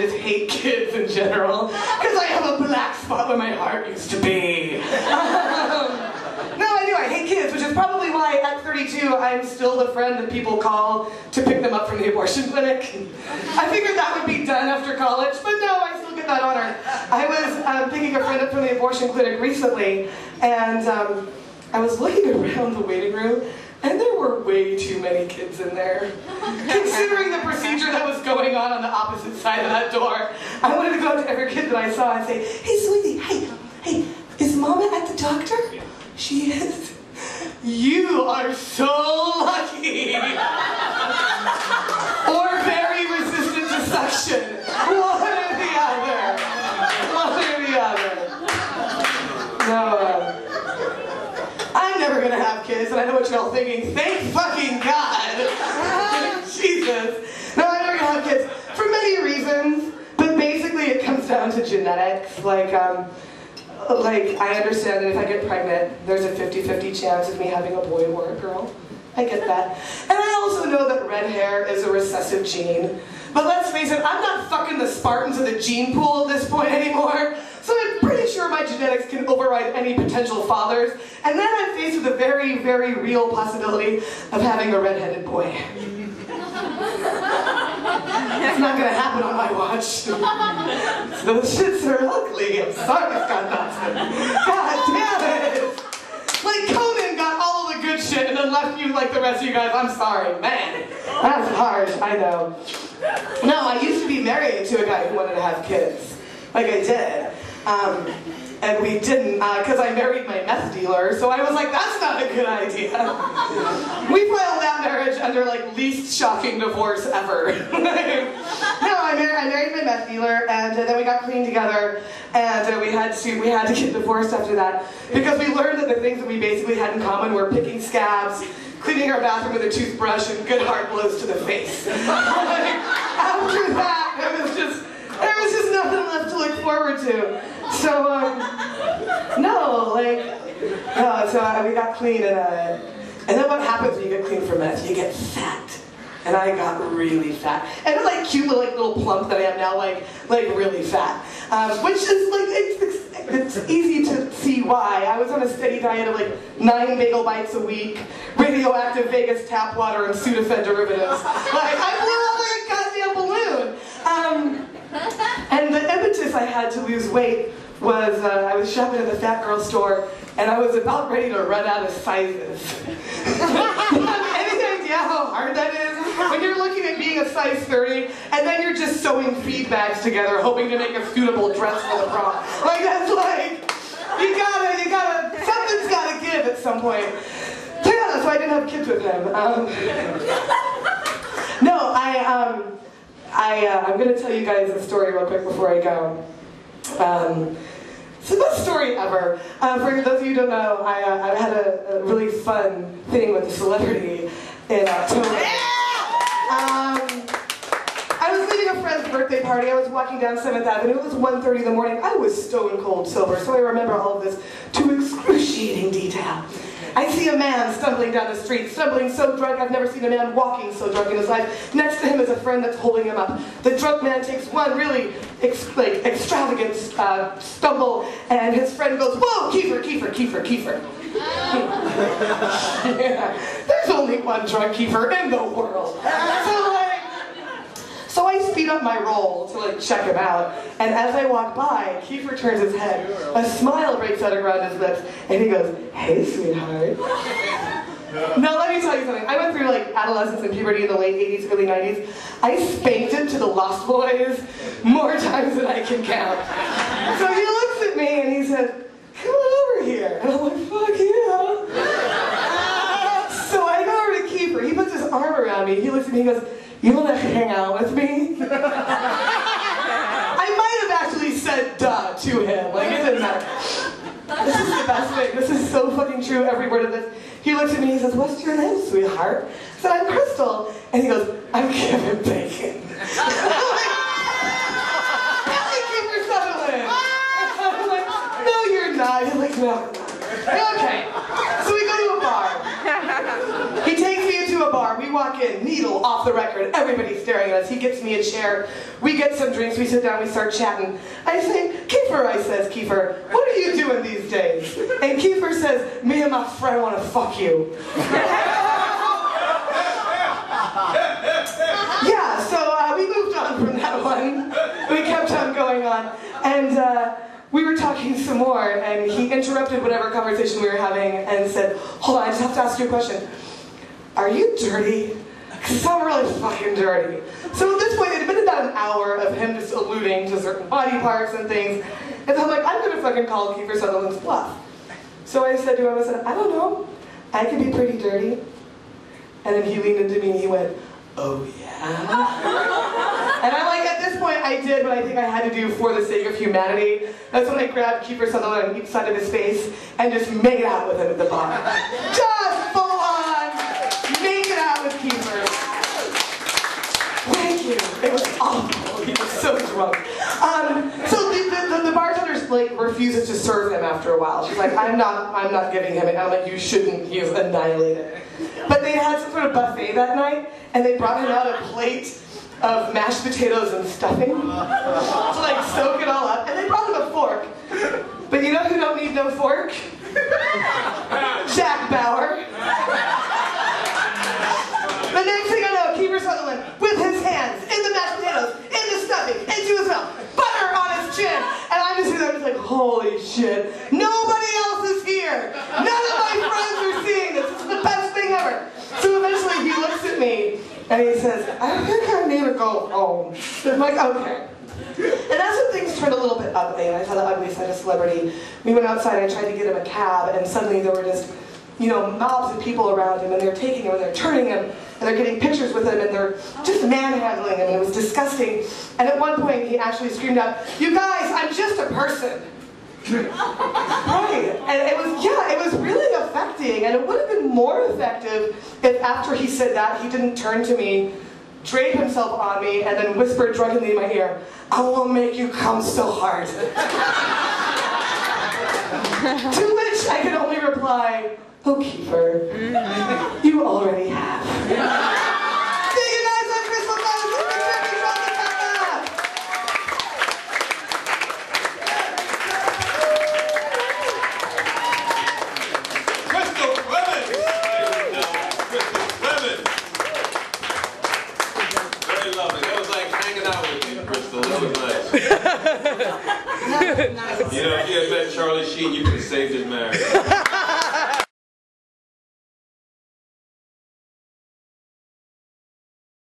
just hate kids in general, because I have a black spot where my heart used to be. No, I do. I hate kids, which is probably why at 32 I'm still the friend that people call to pick them up from the abortion clinic. I figured that would be done after college, but no, I still get that honor. I was picking a friend up from the abortion clinic recently, and I was looking around the waiting room, and there were way too many kids in there. Considering the procedure that was going on the opposite side of that door, I wanted to go up to every kid that I saw and say, "Hey, sweetie, hey, is Mama at the doctor?" "She is." "You are so lucky." Or very resistant to suction. One or the other. One or the other. No, I'm never gonna have kids, and I know what you're all thinking. Thank fucking God. Jesus. No, I'm never gonna have kids for many reasons, but basically it comes down to genetics. Like I understand that if I get pregnant, there's a 50-50 chance of me having a boy or a girl. I get that. And I also know that red hair is a recessive gene. But let's face it, I'm not fucking the Spartans of the gene pool at this point anymore. So I'm pretty sure my genetics can override any potential fathers. And then I'm faced with a very, very real possibility of having a redheaded boy. It's not gonna happen on my watch. Those shits are ugly. I'm sorry, Scott Dawson. God damn it! Like Conan got all of the good shit and then left you like the rest of you guys. I'm sorry, man. That's harsh, I know. No, I used to be married to a guy who wanted to have kids. Like I did. And we didn't, because I married my meth dealer, so I was like, that's not a good idea. We filed that marriage under, like, least shocking divorce ever. No, I married my meth dealer, and then we got clean together, and we had to get divorced after that, because we learned that the things that we basically had in common were picking scabs, cleaning our bathroom with a toothbrush, and good hard blows to the face. After that, there was just nothing left to look forward to. So, we got clean, and then what happens when you get clean from meth? You get fat. And I got really fat. And I'm like cute little plump that I am now, like really fat. Which is like, it's easy to see why. I was on a steady diet of like 9 bagel bites a week, radioactive Vegas tap water, and Sudafed derivatives. Like, I blew up like a goddamn balloon. And the impetus I had to lose weight was I was shopping at the fat girl store, and I was about ready to run out of sizes. Any idea how hard that is? When you're looking at being a size 30, and then you're just sewing feed bags together, hoping to make a suitable dress for the prom. Like, that's like, you gotta, something's gotta give at some point. So yeah, so I didn't have kids with him. No, I'm going to tell you guys a story real quick before I go. It's the best story ever. For those of you who don't know, I had a really fun thing with a celebrity in October. I was leaving a friend's birthday party. I was walking down 7th Avenue. It was 1:30 in the morning. I was stone cold sober, so I remember all of this to excruciating detail. I see a man stumbling down the street, stumbling so drunk I've never seen a man walking so drunk in his life. Next to him is a friend that's holding him up. The drunk man takes one really extravagant stumble, and his friend goes, "Whoa, Kiefer, Kiefer, Kiefer, Kiefer." Yeah. There's only one drunk Kiefer in the world. So I speed up my roll to check him out, and as I walk by, Kiefer turns his head, a smile breaks out around his lips, and he goes, "Hey, sweetheart." Now let me tell you something. I went through adolescence and puberty in the late 80s, early 90s. I spanked it to the Lost Boys more times than I can count. So he looks at me and he says, "Come on over here." And I'm like, "Fuck yeah." So I go over to Kiefer. He puts his arm around me. He looks at me and he goes, "You want to hang out with me?" I might have actually said duh to him. It didn't matter. This is the best thing. This is so fucking true, every word of this. He looks at me and he says, "What's your name, sweetheart?" I said, "I'm Crystal." And he goes, "I'm Kevin Bacon." Kiefer Sutherland. I'm like, "No, you're not." He's like, "No, I'm not." Okay. So we go to a bar. He takes me into a bar. We we walk in, needle off the record, everybody's staring at us. He gets me a chair, we get some drinks, we sit down, we start chatting. I say, Kiefer, I says, Kiefer, what are you doing these days? And Kiefer says, me and my friend want to fuck you. Yeah, so we moved on from that one. We kept on going on, and we were talking some more, and he interrupted whatever conversation we were having and said, hold on, I just have to ask you a question. Are you dirty? Because I'm really fucking dirty. So at this point, it had been about an hour of him just alluding to certain body parts and things, and so I'm like, I'm gonna fucking call Kiefer Sutherland's bluff. So I said to him, I said, I don't know, I can be pretty dirty. And then he leaned into me and he went, oh yeah? And I'm like, at this point, I did what I think I had to do for the sake of humanity. That's when I grabbed Kiefer Sutherland on each side of his face and just made out with him at the bar. Just full on, making out with Kiefer. Thank you. It was awful. He was so drunk. So the bartender like refuses to serve him after a while. She's like, I'm not giving him it. I'm like, you shouldn't. He was annihilated. But they had some sort of buffet that night, and they brought him out a plate of mashed potatoes and stuffing to like soak it all up. And they brought him a fork. But you know who don't need no fork? Jack Bauer. The next thing I know, Kiefer Sutherland, with his hands in the mashed potatoes, in the stuffing, into his mouth, butter on his chin. And I'm just sitting there just like, holy shit. Nobody else is here. None of my friends are seeing this. This is the best thing ever. So eventually he looks at me and he says, I think I need to go home. I'm like, okay. And as when things turned a little bit ugly, and I saw the ugly side of celebrity, we went outside and I tried to get him a cab, and suddenly there were just, you know, mobs of people around him, and they're taking him and they're turning him, and they're getting pictures with him, and they're just manhandling him, and it was disgusting. And at one point he actually screamed out, you guys, I'm just a person. Right, and it was really affecting, and it would have been more effective if after he said that, he didn't turn to me, drape himself on me, and then whisper drunkenly in my ear, I will make you come so hard. To which I could only reply, oh, Kiefer, you already have. See you guys on Crystal Crystal Clements! Crystal Clements! Very lovely. That was like hanging out with you, Crystal. That was nice. You know, if you had met Charlie Sheen, you could have saved his marriage.